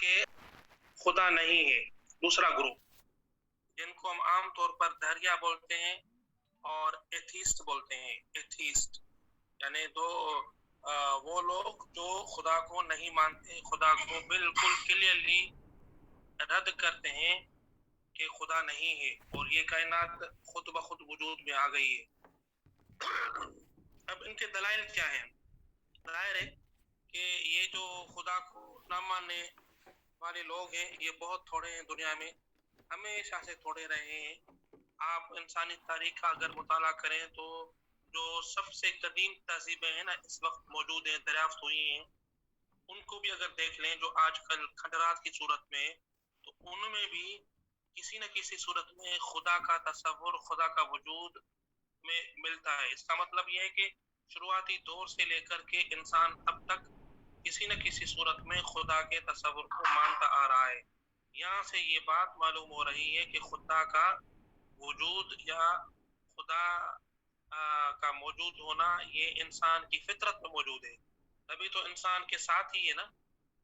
کہ خدا نہیں ہے. دوسرا گروپ جن کو ہم عام طور پر دہریہ بولتے ہیں اور ایتھیسٹ بولتے ہیں. ایتھیسٹ یعنی وہ لوگ جو خدا کو نہیں مانتے, خدا کو بالکل کلیئرلی رد کرتے ہیں کہ خدا نہیں ہے اور یہ کائنات خود بخود وجود میں آ گئی ہے. اب ان کے دلائل کیا ہیں؟ ظاہر ہے کہ یہ جو خدا کو نہ ماننے والے لوگ ہیں یہ بہت تھوڑے ہیں دنیا میں, ہمیشہ سے تھوڑے رہے ہیں. آپ انسانی تاریخ کا اگر مطالعہ کریں تو جو سب سے قدیم تہذیبیں ہیں نا اس وقت موجود ہیں, دریافت ہوئی ہیں, ان کو بھی اگر دیکھ لیں جو آج کل کھنڈرات کی صورت میں, تو ان میں بھی کسی نہ کسی صورت میں خدا کا تصور, خدا کا وجود میں ملتا ہے. اس کا مطلب یہ ہے کہ شروعاتی دور سے لے کر کے انسان اب تک کسی نہ کسی صورت میں خدا کے تصور کو مانتا آ رہا ہے. یہاں سے یہ بات معلوم ہو رہی ہے کہ خدا کا وجود یا خدا کا موجود ہونا یہ انسان کی فطرت میں موجود ہے. تبھی تو انسان کے ساتھ ہی ہے نا,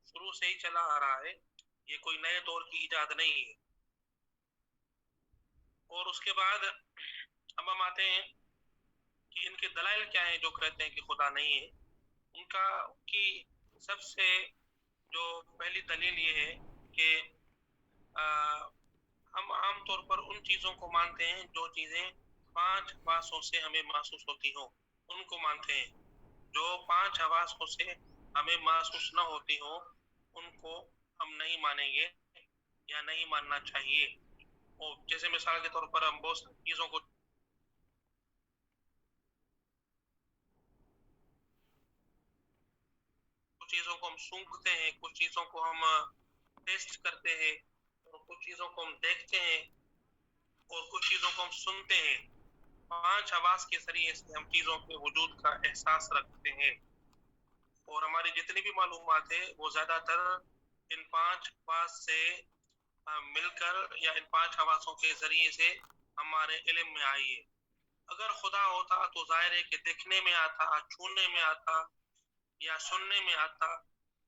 شروع سے ہی چلا آ رہا ہے, یہ کوئی نئے دور کی ایجاد نہیں ہے. اور اس کے بعد اب ہم آتے ہیں کہ ان کے دلائل کیا ہیں جو کہتے ہیں کہ خدا نہیں ہے. ان کی سب سے جو پہلی دلیل یہ ہے کہ ہم عام طور پر ان چیزوں کو مانتے ہیں جو چیزیں 5 حواسوں سے ہمیں محسوس ہوتی ہوں, ان کو مانتے ہیں. جو 5 حواسوں سے ہمیں محسوس نہ ہوتی ہوں ان کو ہم نہیں مانیں گے یا نہیں ماننا چاہیے. اور جیسے مثال کے طور پر ہم بہت ساری چیزوں کو ہم سونگھتے ہیں, کچھ چیزوں کو ہم ٹیسٹ کرتے ہیں, اور کچھ چیزوں کو ہم دیکھتے ہیں, اور کچھ چیزوں کو ہم سنتے ہیں. 5 حواس کے ذریعے سے ہم چیزوں کے وجود کا احساس رکھتے ہیں, اور ہماری جتنی بھی معلومات ہے وہ زیادہ تر ان 5 حواس سے مل کر یا ان 5 حواسوں کے ذریعے سے ہمارے علم میں آئی ہے. اگر خدا ہوتا تو ظاہر ہے کہ دیکھنے میں آتا, چھونے میں آتا یا سننے میں آتا,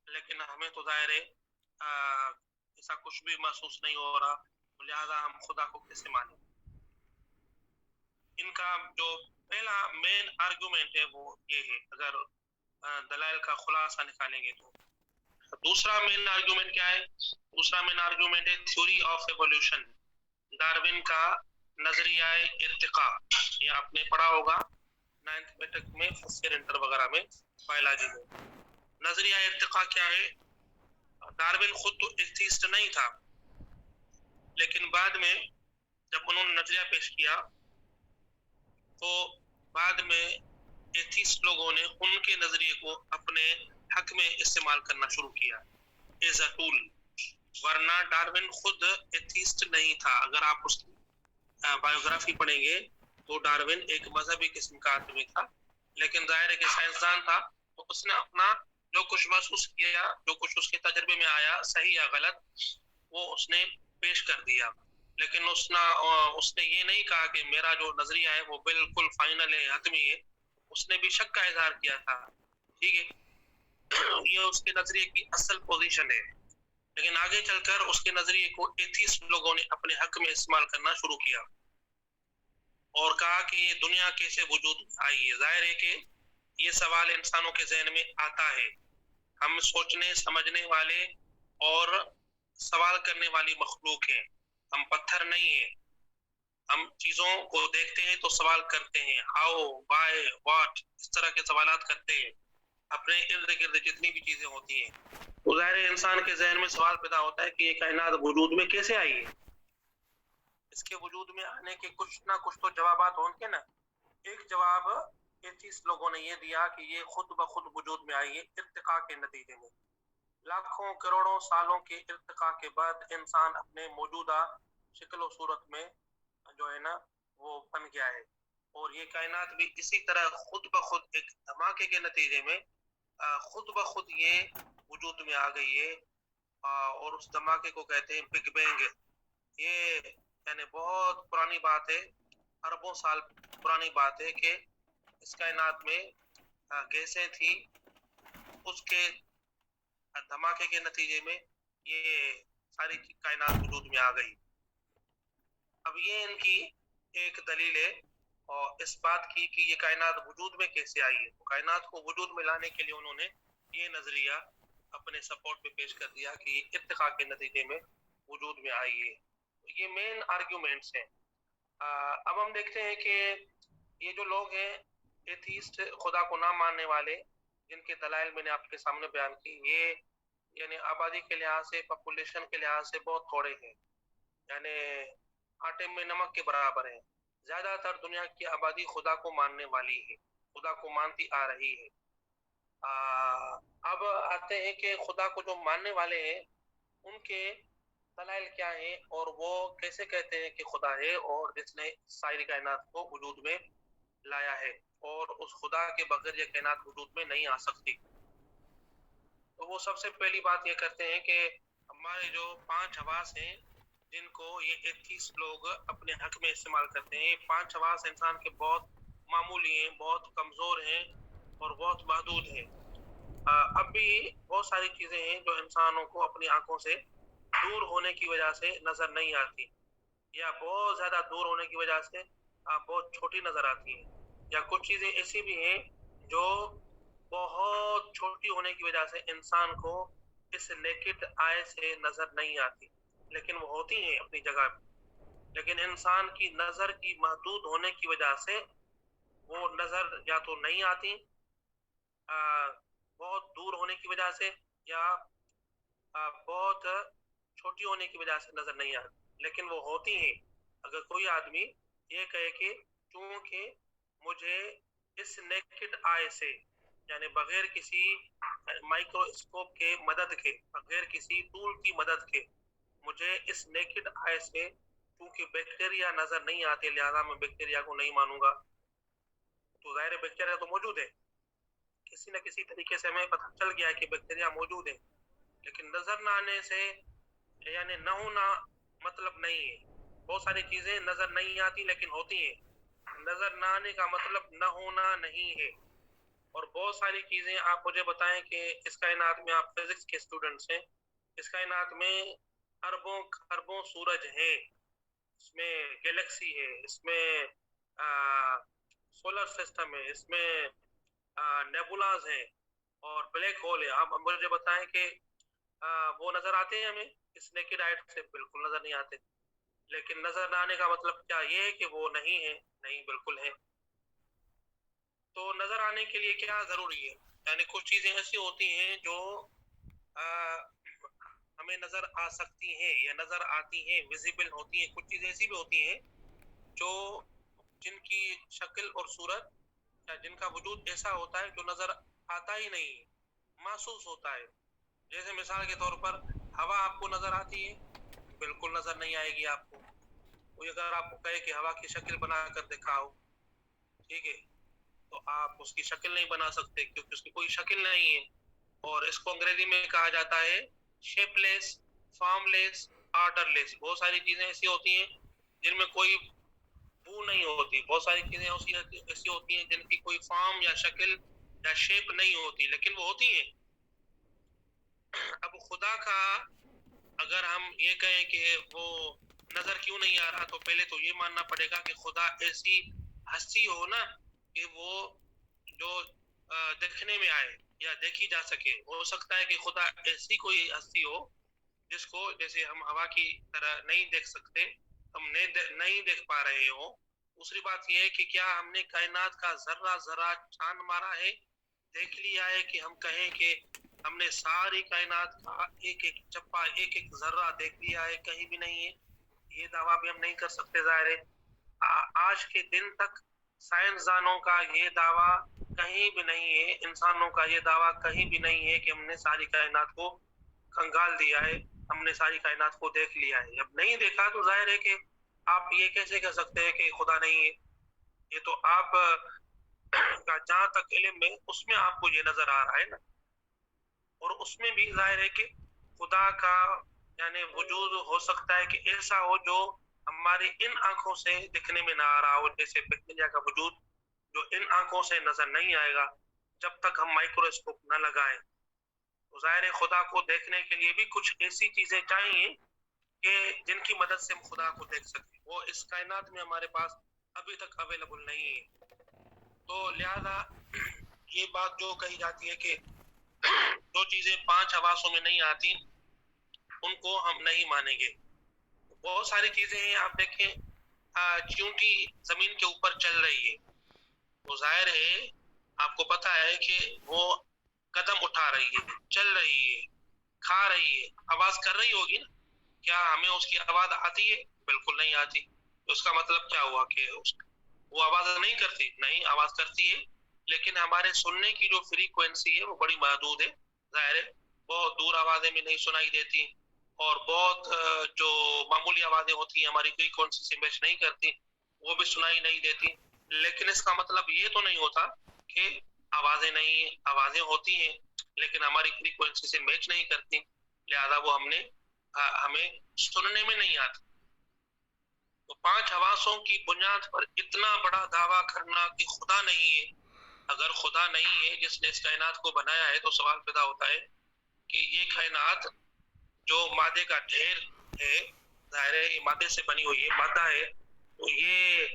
لیکن ہمیں تو ظاہر ہے ایسا کچھ بھی محسوس نہیں ہو رہا, لہذا ہم خدا کو کیسے مانیں. ان کا جو پہلا مین آرگومنٹ ہے وہ یہ ہے, اگر دلائل کا خلاصہ نکالیں گے تو. دوسرا مین آرگومنٹ کیا ہے؟ دوسرا مین آرگومنٹ ہے تھیوری آف ایوولوشن, ڈارون کا نظریہ ارتقاء. یہ آپ نے پڑھا ہوگا 9th میٹرک میں, فرسٹ ایئر انٹر وغیرہ میں, بایولوجی میں. نظریہ ارتقاء کیا ہے؟ ڈارون خود تو ایتھیسٹ نہیں تھا, لیکن بعد میں جب انہوں نے نظریہ پیش کیا تو بعد میں ایتھیسٹ لوگوں نے ان کے نظریے کو اپنے حق میں استعمال کرنا شروع کیا ایز اے ٹول, ورنہ ڈارون خود ایتھیسٹ نہیں تھا. اگر آپ اس کی بایوگرافی پڑھیں گے تو ڈارون ایک مذہبی قسم کا آدمی تھا, لیکن ظاہر ہے کہ سائنسدان تھا, تو اس نے اپنا جو کچھ محسوس کیا, جو کچھ اس کے تجربے میں آیا, صحیح یا غلط, وہ اس نے پیش کر دیا. لیکن اس نے یہ نہیں کہا کہ میرا جو نظریہ ہے وہ بالکل فائنل ہے, حتمی ہے. اس نے بھی شک کا اظہار کیا تھا, ٹھیک ہے, یہ اس کے نظریے کی اصل پوزیشن ہے. لیکن آگے چل کر اس کے نظریے کو ایتھیسٹ لوگوں نے اپنے حق میں استعمال کرنا شروع کیا اور کہا کہ یہ دنیا کیسے وجود آئی ہے. ظاہر ہے کہ یہ سوال انسانوں کے ذہن میں آتا ہے. ہم سوچنے سمجھنے والے اور سوال کرنے والی مخلوق ہیں, ہم پتھر نہیں ہیں. ہم چیزوں کو دیکھتے ہیں تو سوال کرتے ہیں, ہاؤ, وائی, واٹ, اس طرح کے سوالات کرتے ہیں اپنے ارد گرد جتنی بھی چیزیں ہوتی ہیں. تو ظاہر انسان کے ذہن میں سوال پیدا ہوتا ہے کہ یہ کائنات وجود میں کیسے آئی ہے. اس کے وجود میں آنے کے کچھ نہ کچھ تو جوابات ہوں گے نا. ایک جواب ایتھیسٹ لوگوں نے یہ دیا کہ یہ خود بخود وجود میں آئی ہے ارتقاء کے نتیجے میں. لاکھوں کروڑوں سالوں کے ارتقاء کے بعد انسان اپنے موجودہ شکل و صورت میں جو ہے نا وہ بن گیا ہے, اور یہ کائنات بھی اسی طرح خود بخود ایک دھماکے کے نتیجے میں خود بخود یہ وجود میں آ گئی ہے, اور اس دھماکے کو کہتے ہیں بگ بینگ. یہ یعنی بہت پرانی بات ہے, اربوں سال پرانی بات ہے کہ اس کائنات میں گیسیں تھی, اس کے دھماکے کے نتیجے میں یہ ساری کائنات وجود میں آ گئی. اب یہ ان کی ایک دلیل ہے اور اس بات کی کہ یہ کائنات وجود میں کیسے آئی ہے. کائنات کو وجود میں لانے کے لیے انہوں نے یہ نظریہ اپنے سپورٹ پہ پیش کر دیا کہ یہ ارتقاء کے نتیجے میں وجود میں آئی ہے. یہ مین آرگیومنٹس ہیں. اب ہم دیکھتے ہیں کہ یہ جو لوگ ہیں ایتھیسٹ، خدا کو نہ ماننے والے، جن کے دلائل میں نے آپ کے سامنے بیان کی، یہ یعنی آبادی کے لحاظ سے، پاپولیشن کے لحاظ سے بہت تھوڑے ہیں، یعنی آٹے میں نمک کے برابر ہیں. زیادہ تر دنیا کی آبادی خدا کو ماننے والی ہے، خدا کو مانتی آ رہی ہے. اب آتے ہیں کہ خدا کو جو ماننے والے ہیں ان کے دلائل کیا ہیں اور وہ کیسے کہتے ہیں کہ خدا ہے اور جس نے ساری کائنات کو وجود میں لایا ہے اور اس خدا کے بغیر یہ کائنات وجود میں نہیں آ سکتی. تو وہ سب سے پہلی بات یہ کرتے ہیں کہ ہمارے جو 5 حواس ہیں جن کو یہ ایتھیسٹ لوگ اپنے حق میں استعمال کرتے ہیں، یہ 5 حواس انسان کے بہت معمولی ہیں، بہت کمزور ہیں اور بہت محدود ہیں. اب بھی بہت ساری چیزیں ہیں جو انسانوں کو اپنی آنکھوں سے دور ہونے کی وجہ سے نظر نہیں آتی، یا بہت زیادہ دور ہونے کی وجہ سے بہت چھوٹی نظر آتی ہیں، یا کچھ چیزیں ایسی بھی ہیں جو بہت چھوٹی ہونے کی وجہ سے انسان کو اس نیکڈ آئے سے نظر نہیں آتی، لیکن وہ ہوتی ہیں اپنی جگہ پہ. لیکن انسان کی نظر کی محدود ہونے کی وجہ سے وہ نظر یا تو نہیں آتی، بہت دور ہونے کی وجہ سے، یا بہت چھوٹی ہونے کی وجہ سے نظر نہیں آتی، لیکن وہ ہوتی ہیں. اگر کوئی آدمی یہ کہے کہ چونکہ مجھے اس نیکڈ آئے سے، یعنی بغیر کسی مائکروسکوپ کے مدد کے، بغیر کسی ٹول کی مدد کے، مجھے اس نیکڈ آئے سے کیونکہ بیکٹیریا نظر نہیں آتے لہذا میں بیکٹیریا کو نہیں مانوں گا. تو ظاہر بیکٹیریا تو موجود ہے، کسی نہ کسی طریقے سے ہمیں پتہ چل گیا ہے کہ بیکٹیریا موجود ہے، لیکن نظر نہ آنے سے یعنی نہ ہونا مطلب نہیں ہے. بہت ساری چیزیں نظر نہیں آتی لیکن ہوتی ہیں. نظر نہ آنے کا مطلب نہ ہونا نہیں ہے. اور بہت ساری چیزیں آپ مجھے بتائیں کہ اس کائنات میں، آپ فزکس کے اسٹوڈنٹس ہیں، اس کائنات میں اربوں خربوں سورج ہیں، اس میں گیلیکسی ہے، اس میں سولر سسٹم ہے، اس میں نیبولاز ہیں اور بلیک ہول ہے. آپ مجھے بتائیں کہ وہ نظر آتے ہیں ہمیں اس نیکڈ آئی سے؟ بالکل نظر نہیں آتے. لیکن نظر نہ آنے کا مطلب کیا یہ ہے کہ وہ نہیں ہے؟ نہیں، بالکل ہے. تو نظر آنے کے لیے کیا ضروری ہے؟ یعنی کچھ چیزیں ایسی ہوتی ہیں جو ہمیں نظر آ سکتی ہیں یا نظر آتی ہیں، ویزیبل ہوتی ہیں. کچھ چیزیں ایسی بھی ہوتی ہیں جو جن کی شکل اور صورت یا جن کا وجود ایسا ہوتا ہے جو نظر آتا ہی نہیں، محسوس ہوتا ہے. جیسے مثال کے طور پر ہوا آپ کو نظر آتی ہے؟ بالکل نظر نہیں آئے گی آپ کو. کوئی اگر آپ کو کہے کہ ہوا کی شکل بنا کر دکھاؤ، ٹھیک ہے، تو آپ اس کی شکل نہیں بنا سکتے کیونکہ اس کی کوئی شکل نہیں ہے. اور اس کو انگریزی میں کہا جاتا ہے شیپ لیس، فارم لیس، آرڈر لیس. بہت ساری چیزیں ایسی ہوتی ہیں جن میں کوئی بو نہیں ہوتی، بہت ساری چیزیں ایسی ہوتی ہیں جن کی کوئی فارم یا شکل یا شیپ نہیں ہوتی لیکن وہ ہوتی ہیں. اب خدا کا اگر ہم یہ کہیں کہ وہ نظر کیوں نہیں آ رہا، تو پہلے تو یہ ماننا پڑے گا کہ خدا ایسی ہستی ہو نا کہ وہ جو دیکھنے میں آئے یا دیکھی جا سکے. ہو سکتا ہے کہ خدا ایسی کوئی ہستی ہو جس کو جیسے ہم ہوا کی طرح نہیں دیکھ سکتے، ہم نہیں دیکھ پا رہے ہو. دوسری بات یہ ہے کہ کیا ہم نے کائنات کا ذرہ ذرہ چھان مارا ہے، دیکھ لیا ہے کہ ہم کہیں کہ ہم نے ساری کائنات کا ایک ایک چپا، ایک ایک ذرہ دیکھ لیا ہے؟ کہیں بھی نہیں ہے. یہ دعویٰ بھی ہم نہیں کر سکتے. ظاہر ہے آج کے دن تک سائنسدانوں کا یہ دعویٰ کہیں بھی نہیں ہے، انسانوں کا یہ دعویٰ کہیں بھی نہیں ہے کہ ہم نے ساری کائنات کو کھنگال دیا ہے، ہم نے ساری کائنات کو دیکھ لیا ہے. جب نہیں دیکھا تو ظاہر ہے کہ آپ یہ کیسے کہہ سکتے ہیں کہ خدا نہیں ہے؟ یہ تو آپ کا جہاں تک علم ہے اس میں آپ کو یہ نظر آ رہا ہے نا. اور اس میں بھی ظاہر ہے کہ خدا کا یعنی وجود ہو سکتا ہے کہ ایسا ہو جو ہماری ان آنکھوں سے دکھنے میں نہ آ رہا ہو. جیسے بیکٹیریا کا وجود جو ان آنکھوں سے نظر نہیں آئے گا جب تک ہم مائکروسکوپ نہ لگائیں. تو ظاہر ہے خدا کو دیکھنے کے لیے بھی کچھ ایسی چیزیں چاہیے کہ جن کی مدد سے ہم خدا کو دیکھ سکیں، وہ اس کائنات میں ہمارے پاس ابھی تک اویلیبل نہیں ہے۔ تو لہذا یہ بات جو کہی جاتی ہے کہ جو چیزیں 5 حواسوں میں نہیں آتی ان کو ہم نہیں مانیں گے۔ بہت ساری چیزیں ہیں، آپ دیکھیں چیونٹی زمین کے اوپر چل رہی ہے، تو ظاہر ہے آپ کو پتا ہے کہ وہ قدم اٹھا رہی ہے، چل رہی ہے، کھا رہی ہے، آواز کر رہی ہوگی نا؟ کیا ہمیں اس کی آواز آتی ہے؟ بالکل نہیں آتی۔ تو اس کا مطلب کیا ہوا کہ وہ آواز نہیں کرتی؟ نہیں، آواز کرتی ہے، لیکن ہمارے سننے کی جو فریکوینسی ہے وہ بڑی محدود ہے۔ ظاہر ہے بہت دور آوازیں بھی نہیں سنائی دیتی، اور بہت جو معمولی آوازیں ہوتی ہیں ہماری فریکوینسی سے میچ نہیں کرتی، وہ بھی سنائی نہیں دیتی۔ لیکن اس کا مطلب یہ تو نہیں ہوتا کہ آوازیں نہیں، آوازیں ہوتی ہیں لیکن ہماری فریکوینسی سے میچ نہیں کرتی، لہذا وہ ہمیں سننے میں نہیں آتی۔ تو 5 حواسوں کی بنیاد پر اتنا بڑا دعویٰ کرنا کہ خدا نہیں ہے، اگر خدا نہیں ہے جس نے اس کائنات کو بنایا ہے، تو سوال پیدا ہوتا ہے کہ یہ کائنات جو مادے کا ڈھیر ہے، ظاہر ہے یہ مادے سے بنی ہوئی ہے، مادہ ہے، تو یہ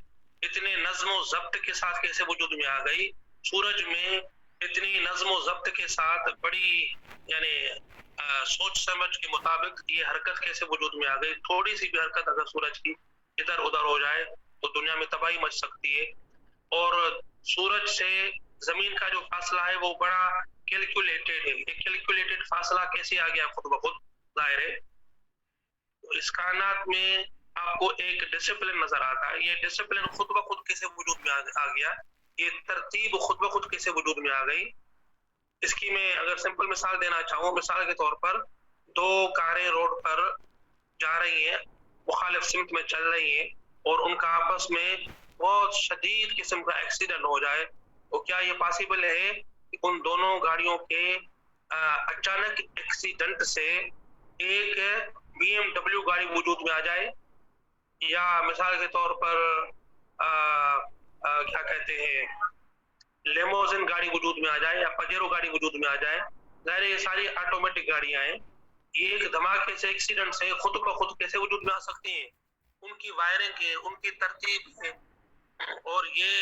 اتنے نظم و ضبط کے ساتھ کیسے وجود میں آ گئی؟ سورج میں اتنی نظم و ضبط کے ساتھ بڑی یعنی سوچ سمجھ کے مطابق یہ حرکت کیسے وجود میں آ گئی؟ تھوڑی سی بھی حرکت اگر سورج کی ادھر ادھر ہو جائے تو دنیا میں تباہی مچ سکتی ہے۔ اور سورج سے زمین کا جو فاصلہ ہے وہ بڑا کیلکولیٹڈ ہے، یہ کیلکولیٹڈ فاصلہ کیسے آ گیا خود بخود؟ ظاہر ہے اس کائنات میں آپ کو ایک ڈسپلن نظر آتا ہے، یہ ڈسپلن خود بخود کیسے وجود میں آ گیا؟ یہ ترتیب خود بخود کیسے وجود میں آ گئی؟ اس کی میں اگر سمپل مثال دینا چاہوں، مثال کے طور پر 2 کاریں روڈ پر جا رہی ہیں، مخالف سمت میں چل رہی ہیں، اور ان کا آپس میں بہت شدید قسم کا ایکسیڈنٹ ہو جائے، تو کیا یہ پاسبل ہے کہ ان دونوں گاڑیوں کے اچانک ایکسیڈنٹ سے ایک BMW گاڑی وجود میں آ جائے، یا مثال کے طور پر کیا کہتے ہیں لیموزن گاڑی وجود میں آ جائے، یا پجیرو گاڑی وجود میں آ جائے؟ ظاہر یہ ساری آٹومیٹک گاڑیاں ہیں، یہ ایک دھماکے سے ایکسیڈنٹ سے خود بخود کیسے وجود میں آ سکتی ہیں؟ ان کی وائرنگ ہے، ان کی ترتیب ہے، اور یہ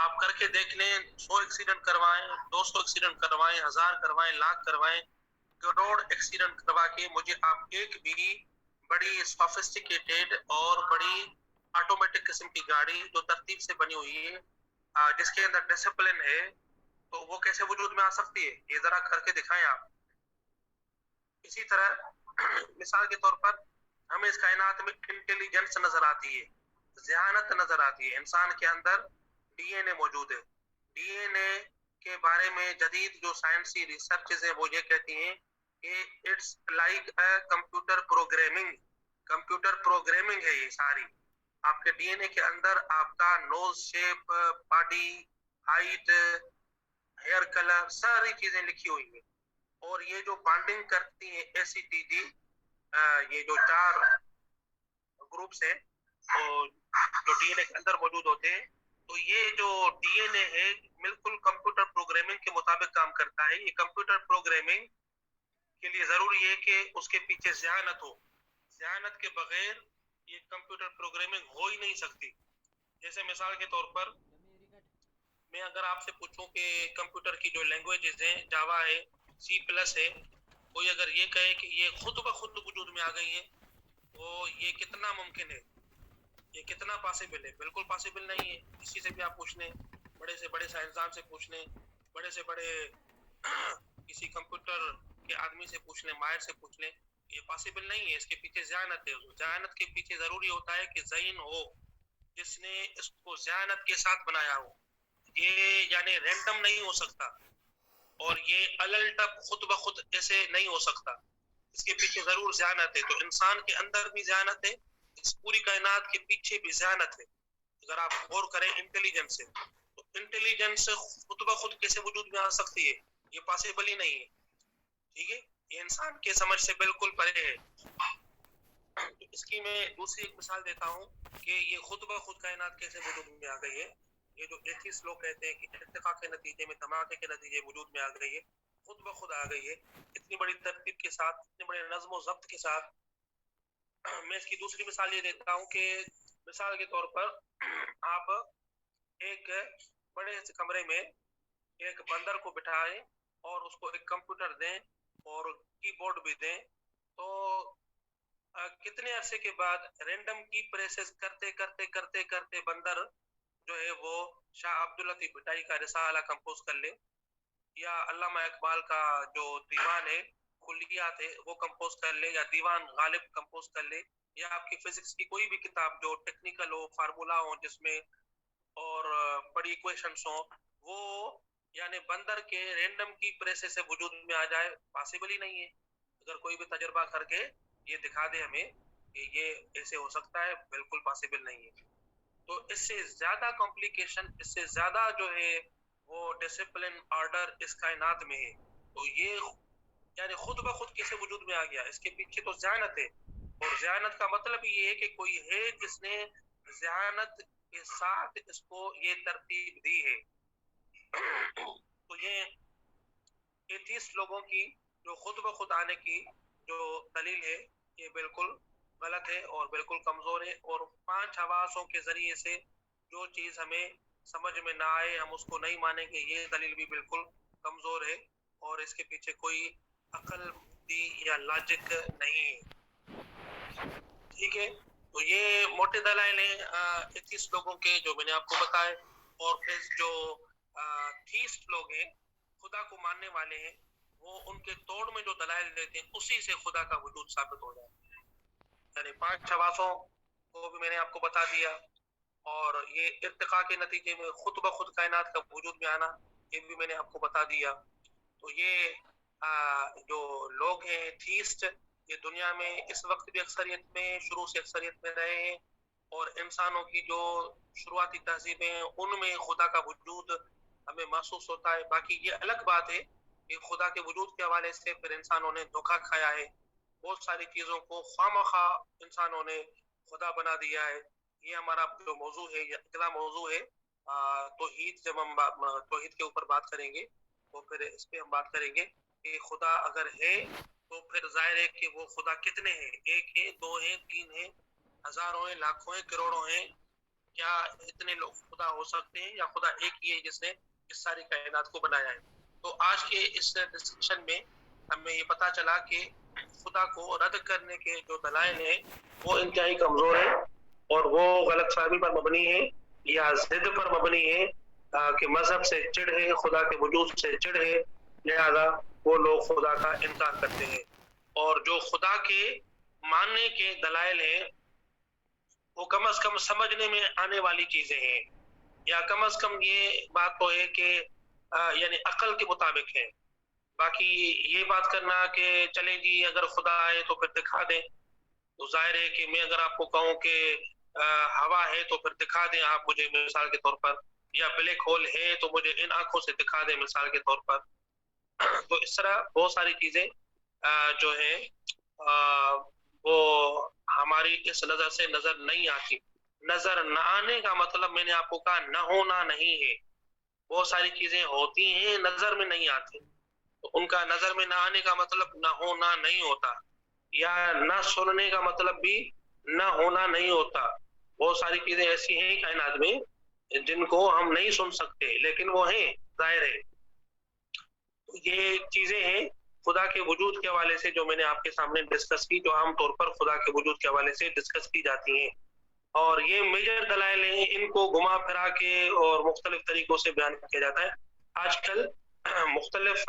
آپ کر کے دیکھ لیں، 100 ایکسیڈنٹ کروائیں، 200 ایکسیڈنٹ کروائیں، 1000 کروائیں، لاکھ کروائیں، کروڑ ایکسیڈنٹ کروا کے مجھے آپ ایک بھی بڑی سوفسٹیکیٹڈ اور بڑی آٹومیٹک قسم کی گاڑی جو ترتیب سے بنی ہوئی ہے، جس کے اندر ڈسپلن ہے، تو وہ کیسے وجود میں آ سکتی ہے؟ یہ ذرا کر کے دکھائیں آپ۔ اسی طرح مثال کے طور پر ہمیں اس کائنات میں انٹیلیجنس نظر آتی ہے، ذہانت نظر آتی ہے، انسان کے اندر DNA موجود ہے۔ DNA کے بارے میں جدید جو سائنسی ریسرچز ہیں وہ یہ کہتی ہیں کہ it's like computer programming, computer programming ہے یہ ساری۔ آپ کے DNA کے اندر آپ کا nose shape, body, height, hair colour, ساری چیزیں لکھی ہوئی ہیں، اور یہ جو بانڈنگ کرتی ہیں ACTG، یہ جو 4 گروپس ہیں جو DNA کے اندر موجود ہوتے ہیں، تو یہ جو DNA ہے بالکل کمپیوٹر پروگرامنگ کے مطابق کام کرتا ہے۔ یہ کمپیوٹر پروگرامنگ کے لیے ضروری ہے کہ اس کے پیچھے ذہانت ہو، ذہانت کے بغیر یہ کمپیوٹر پروگرامنگ ہو ہی نہیں سکتی۔ جیسے مثال کے طور پر میں اگر آپ سے پوچھوں کہ کمپیوٹر کی جو لینگویجز ہیں، جاوا ہے، C+ ہے، کوئی اگر یہ کہے کہ یہ خود بخود وجود میں آ گئی ہے، تو یہ کتنا ممکن ہے؟ یہ کتنا پاسبل ہے؟ بالکل پاسبل نہیں ہے۔ کسی سے بھی آپ پوچھ لیں، بڑے سے بڑے سائنسدان سے پوچھ لیں، بڑے سے بڑے کسی کمپیوٹر کے آدمی سے پوچھ لیں، ماہر سے پوچھ لیں، یہ پاسبل نہیں ہے۔ اس کے پیچھے ذہانت ہے، ذہانت کے پیچھے ضروری ہوتا ہے کہ ذہین ہو جس نے اس کو ذہانت کے ساتھ بنایا ہو، یہ یعنی رینڈم نہیں ہو سکتا، اور یہ الٹپ خود بخود ایسے نہیں ہو سکتا، اس کے پیچھے ضرور ذہانت ہے۔ تو انسان کے اندر بھی ذہانت ہے، اس پوری کائنات کے پیچھے بھی ذہانت ہے۔ اگر آپ غور کریں انٹیلیجنس سے، تو انٹیلیجنس خود بخود کیسے وجود میں آ سکتی ہے؟ یہ پاسبل ہی نہیں ہے، ٹھیک ہے، یہ انسان کے سمجھ سے بالکل پرے ہے۔ تو اس کی میں دوسری ایک مثال دیتا ہوں کہ یہ خود بخود کائنات کیسے وجود میں آ گئی ہے۔ یہ جو ایتھیسٹ لوگ کہتے ہیں کہ ارتقاء کے نتیجے میں، دھماکے کے نتیجے وجود میں آ گئی ہے، خود بخود آ گئی ہے اتنی بڑی ترتیب کے ساتھ, اتنے بڑے نظم و ضبط کے ساتھ. میں اس کی دوسری مثال یہ دیتا ہوں کہ مثال کے طور پر آپ ایک بڑے سے کمرے میں ایک بندر کو بٹھائیں اور اس کو ایک کمپیوٹر دیں اور کی بورڈ بھی دیں, تو کتنے عرصے کے بعد رینڈم کی پریسز کرتے کرتے کرتے کرتے بندر جو ہے وہ شاہ عبداللطیف بھٹائی کا رسالہ کمپوز کر لے, یا علامہ اقبال کا جو دیوان ہے کلیات ہے وہ کمپوز کر لے, یا دیوان غالب کمپوز کر لے, یا آپ کی فزکس کی کوئی بھی کتاب جو ٹیکنیکل ہو, فارمولا ہو جس میں اور بڑی ایکویشنز ہوں, وہ یعنی بندر کے رینڈم کی پریسز سے وجود میں آ جائے, پاسبل ہی نہیں ہے. اگر کوئی بھی تجربہ کر کے یہ دکھا دے ہمیں کہ یہ ایسے ہو سکتا ہے, بالکل پاسبل نہیں ہے. تو اس سے زیادہ کمپلیکیشن, اس سے زیادہ جو ہے وہ ڈسپلن آرڈر اس کائنات میں ہے. تو یہ یعنی خود بخود کیسے وجود میں آ گیا, اس کے پیچھے تو ذہانت ہے, اور ذہانت کا مطلب یہ ہے کہ کوئی ہے جس نے ذہانت کے ساتھ اس کو یہ ترتیب دی ہے. تو یہ ایتھیسٹ لوگوں کی جو خود بخود آنے کی جو دلیل ہے یہ بالکل غلط ہے اور بالکل کمزور ہے, اور 5 حواسوں کے ذریعے سے جو چیز ہمیں سمجھ میں نہ آئے ہم اس کو نہیں مانیں گے, یہ دلیل بھی بالکل کمزور ہے اور اس کے پیچھے کوئی عقل یا لاجک نہیں ہے. ٹھیک ہے, تو یہ موٹے دلائل ہیں ایتھیسٹ لوگوں کے جو میں نے آپ کو بتائے. اور پھر جو تھیسٹ لوگ ہیں, خدا کو ماننے والے ہیں, وہ ان کے توڑ میں جو دلائل دیتے ہیں اسی سے خدا کا وجود ثابت ہو جاتا ہے. یعنی 5 حواسوں کو بھی میں نے آپ کو بتا دیا, اور یہ ارتقاء کے نتیجے میں خود بخود کائنات کا وجود میں آنا یہ بھی میں نے آپ کو بتا دیا. تو یہ جو لوگ ہیں تھیسٹ, یہ دنیا میں اس وقت بھی اکثریت میں, شروع سے اکثریت میں رہے ہیں, اور انسانوں کی جو شروعاتی تہذیبیں ہیں ان میں خدا کا وجود ہمیں محسوس ہوتا ہے. باقی یہ الگ بات ہے کہ خدا کے وجود کے حوالے سے پھر انسانوں نے دھوکہ کھایا ہے, بہت ساری چیزوں کو خوامخواہ انسانوں نے خدا بنا دیا ہے. یہ ہمارا جو موضوع ہے, یہ اگلا موضوع ہے توحید. جب ہم توحید کے اوپر بات کریں گے تو پھر اس پہ ہم بات کریں گے کہ خدا اگر ہے تو پھر ظاہر ہے کہ وہ خدا کتنے ہیں, 1 ہے, 2 ہیں, 3 ہیں, ہزاروں ہیں, لاکھوں ہیں, کروڑوں ہیں. کیا اتنے لوگ خدا ہو سکتے ہیں, یا خدا ایک ہی ہے جس نے اس ساری کائنات کو بنایا ہے؟ تو آج کے اس ڈسکشن میں ہمیں یہ پتا چلا کہ خدا کو رد کرنے کے جو دلائل ہیں وہ انتہائی کمزور ہیں, اور وہ غلط فہمی پر مبنی ہے یا ضد پر مبنی ہے کہ مذہب سے چڑ ہے, خدا کے وجود سے چڑ ہے, لہذا وہ لوگ خدا کا انکار کرتے ہیں. اور جو خدا کے ماننے کے دلائل ہیں وہ کم از کم سمجھنے میں آنے والی چیزیں ہیں, یا کم از کم یہ بات تو ہے کہ یعنی عقل کے مطابق ہے. باقی یہ بات کرنا کہ چلے جی اگر خدا ہے تو پھر دکھا دیں, تو ظاہر ہے کہ میں اگر آپ کو کہوں کہ ہوا ہے تو پھر دکھا دیں آپ مجھے مثال کے طور پر, یا بلیک ہول ہے تو مجھے ان آنکھوں سے دکھا دیں مثال کے طور پر. تو اس طرح بہت ساری چیزیں جو ہیں وہ ہماری اس نظر سے نظر نہیں آتی. نظر نہ آنے کا مطلب میں نے آپ کو کہا نہ ہونا نہیں ہے, بہت ساری چیزیں ہوتی ہیں نظر میں نہیں آتی, تو ان کا نظر میں نہ آنے کا مطلب نہ ہونا نہیں ہوتا, یا نہ سننے کا مطلب بھی نہ ہونا نہیں ہوتا. بہت ساری چیزیں ایسی ہیں کائنات میں جن کو ہم نہیں سن سکتے لیکن وہ ہیں, ظاہر ہے. یہ چیزیں ہیں خدا کے وجود کے حوالے سے جو میں نے آپ کے سامنے ڈسکس کی, جو عام طور پر خدا کے وجود کے حوالے سے ڈسکس کی جاتی ہیں, اور یہ میجر دلائل ہیں, ان کو گھما پھرا کے اور مختلف طریقوں سے بیان کیا جاتا ہے. آج کل مختلف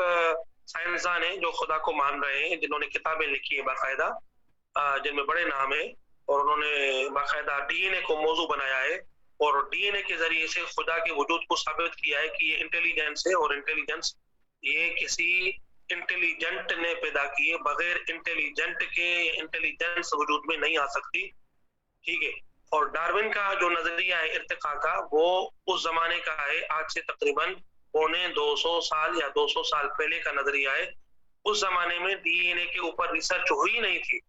سائنسدان ہیں جو خدا کو مان رہے ہیں, جنہوں نے کتابیں لکھی ہیں باقاعدہ, جن میں بڑے نام ہیں, اور انہوں نے باقاعدہ ڈی این اے کو موضوع بنایا ہے, اور ڈی این اے کے ذریعے سے خدا کے وجود کو ثابت کیا ہے کہ یہ انٹیلیجنس ہے, اور انٹیلیجنس یہ کسی انٹیلیجنٹ نے پیدا کی ہے, بغیر انٹیلیجنٹ کے انٹیلیجنس وجود میں نہیں آ سکتی. ٹھیک ہے, اور ڈارون کا جو نظریہ ہے ارتقاء کا وہ اس زمانے کا ہے, آج سے تقریباً 250 سال یا 200 سال پہلے کا نظریہ ہے. اس زمانے میں ڈی این اے کے اوپر ریسرچ ہوئی نہیں تھی,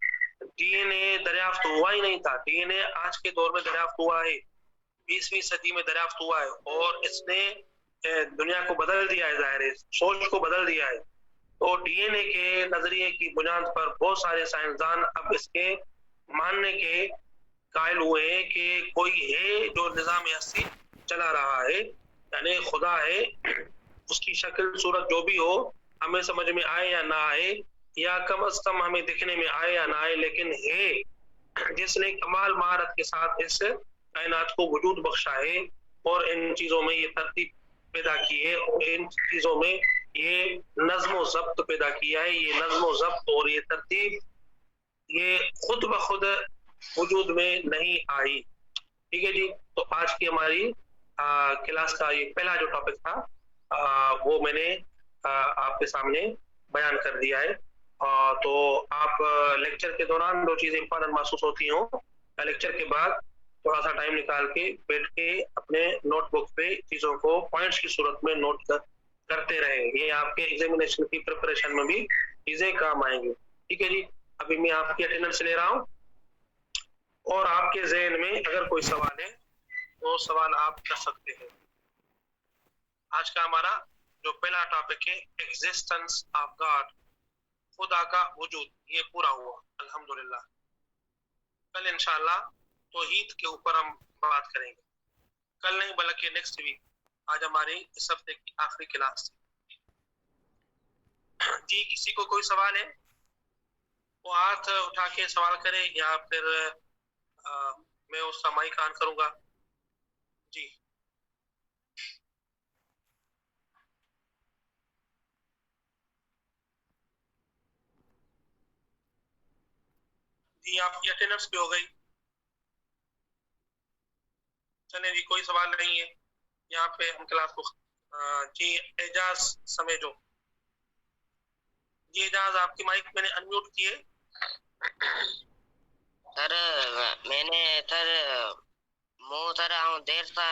ڈی این اے دریافت ہوا ہی نہیں تھا. ڈی این اے آج کے دور میں دریافت ہوا ہے, 20ویں صدی میں دریافت ہوا ہے, اور اس نے دنیا کو بدل دیا ہے, ظاہر ہے سوچ کو بدل دیا ہے. تو ڈی این اے کے نظریے کی بنیاد پر بہت سارے سائنسدان اب اس کے ماننے کے قائل ہوئے ہیں کہ کوئی ہے جو نظام ہستی چلا رہا ہے، یعنی خدا ہے، اس کی شکل صورت جو بھی ہو، ہمیں سمجھ میں آئے یا نہ آئے، یا کم از کم ہمیں دکھنے میں آئے یا نہ آئے، لیکن ہے، جس نے کمال مہارت کے ساتھ اس کائنات کو وجود بخشا ہے اور ان چیزوں میں یہ ترتیب پیدا کی ہے، اور ان چیزوں میں یہ نظم و ضبط پیدا کیا ہے. یہ نظم و ضبط اور یہ ترتیب یہ خود بخود وجود میں نہیں آئی. ٹھیک ہے جی. تو آج کی ہماری کلاس کا یہ پہلا جو ٹاپک تھا وہ میں نے آپ کے سامنے بیان کر دیا ہے. تو آپ لیکچر کے دوران جو چیزیں امپورٹنٹ محسوس ہوتی ہوں، لیکچر کے بعد تھوڑا سا ٹائم نکال کے بیٹھ کے اپنے نوٹ بک پہ چیزوں کو پوائنٹس کی صورت میں نوٹ کرتے رہیں. یہ آپ کے ایگزامینیشن کی پریپریشن میں بھی چیزیں کام آئیں گی. ٹھیک ہے جی. ابھی میں آپ کی اٹینڈنس لے رہا ہوں، اور آپ کے ذہن میں اگر کوئی سوال ہے تو سوال آپ کر سکتے ہیں. آج کا ہمارا جو پہلا ٹاپک ہے ایگزسٹنس آف گاڈ، خدا کا وجود، یہ پورا ہوا الحمدللہ. کل انشاءاللہ توحید کے اوپر ہم بات کریں گے. کل نہیں بلکہ نیکسٹ ویک. آج ہماری اس ہفتے کی آخری کلاس. جی کسی کو کوئی سوال ہے وہ ہاتھ اٹھا کے سوال کرے، یا پھر میں اس کا مائک آن کروں گا. جی جی آپ کی اٹینڈنس بھی ہو گئی. چلیں جی کوئی سوال نہیں ہے یہاں پہ ہم کلاس کو جی اعجاز سمیجو. جی اعجاز آپ کی مائک میں نے انمیوٹ کیے. سر میں نے سر مو سر دیر سا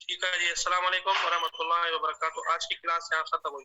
ٹھیک ہے جی. السلام علیکم ورحمۃ اللہ وبرکاتہ. آج کی کلاس یہاں ختم ہوئی.